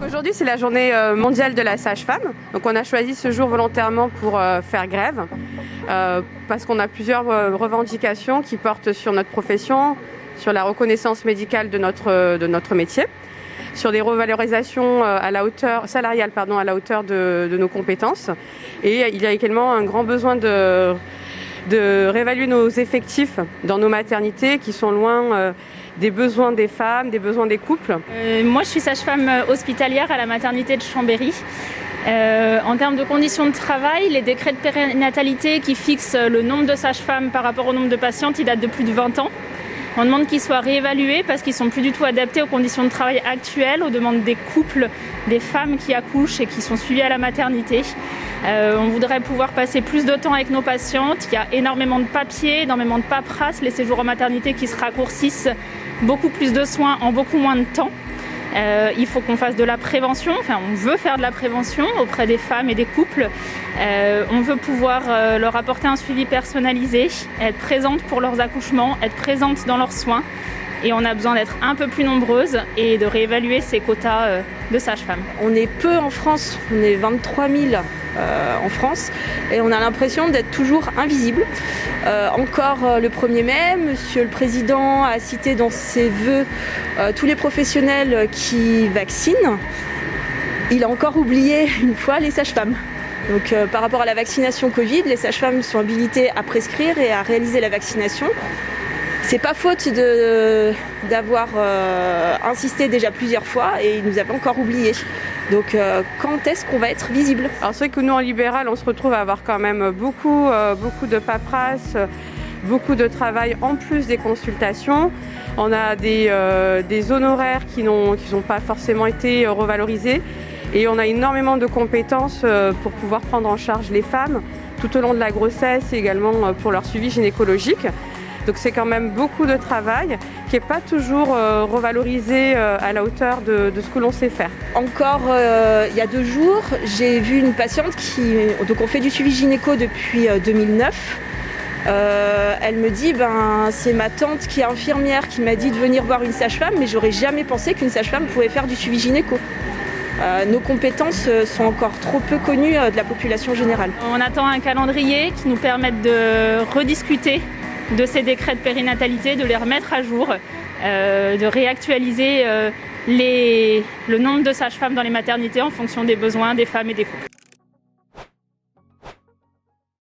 Aujourd'hui, c'est la journée mondiale de la sage-femme. Donc on a choisi ce jour volontairement pour faire grève parce qu'on a plusieurs revendications qui portent sur notre profession, sur la reconnaissance médicale de notre métier, sur des revalorisations salariales à la hauteur de nos compétences. Et il y a également un grand besoin de réévaluer nos effectifs dans nos maternités qui sont loin des besoins des femmes, des besoins des couples. Moi, je suis sage-femme hospitalière à la maternité de Chambéry. En termes de conditions de travail, les décrets de périnatalité qui fixent le nombre de sages-femmes par rapport au nombre de patientes, ils datent de plus de 20 ans. On demande qu'ils soient réévalués parce qu'ils ne sont plus du tout adaptés aux conditions de travail actuelles, aux demandes des couples, des femmes qui accouchent et qui sont suivies à la maternité. On voudrait pouvoir passer plus de temps avec nos patientes. Il y a énormément de papiers, énormément de paperasse, les séjours en maternité qui se raccourcissent, beaucoup plus de soins en beaucoup moins de temps. Il faut qu'on fasse de la prévention, on veut faire de la prévention auprès des femmes et des couples. On veut pouvoir leur apporter un suivi personnalisé, être présente pour leurs accouchements, être présente dans leurs soins. Et on a besoin d'être un peu plus nombreuses et de réévaluer ces quotas de sages-femmes. On est peu en France, on est 23 000 en France et on a l'impression d'être toujours invisible. Encore le 1er mai, Monsieur le Président a cité dans ses vœux tous les professionnels qui vaccinent. Il a encore oublié une fois les sages-femmes. Donc par rapport à la vaccination Covid, les sages-femmes sont habilitées à prescrire et à réaliser la vaccination. C'est pas faute d'avoir insisté déjà plusieurs fois et ils nous avaient encore oubliés. Donc quand est-ce qu'on va être visible? Alors c'est vrai que nous en libéral, on se retrouve à avoir quand même beaucoup de paperasse, beaucoup de travail en plus des consultations. On a des honoraires qui n'ont pas forcément été revalorisés et on a énormément de compétences pour pouvoir prendre en charge les femmes tout au long de la grossesse et également pour leur suivi gynécologique. Donc c'est quand même beaucoup de travail qui n'est pas toujours revalorisé à la hauteur de ce que l'on sait faire. Encore il y a 2 jours, j'ai vu une patiente donc on fait du suivi gynéco depuis 2009. Elle me dit c'est ma tante qui est infirmière qui m'a dit de venir voir une sage-femme, mais j'aurais jamais pensé qu'une sage-femme pouvait faire du suivi gynéco. Nos compétences sont encore trop peu connues de la population générale. On attend un calendrier qui nous permette de rediscuter de ces décrets de périnatalité, de les remettre à jour, de réactualiser le nombre de sages-femmes dans les maternités en fonction des besoins des femmes et des couples.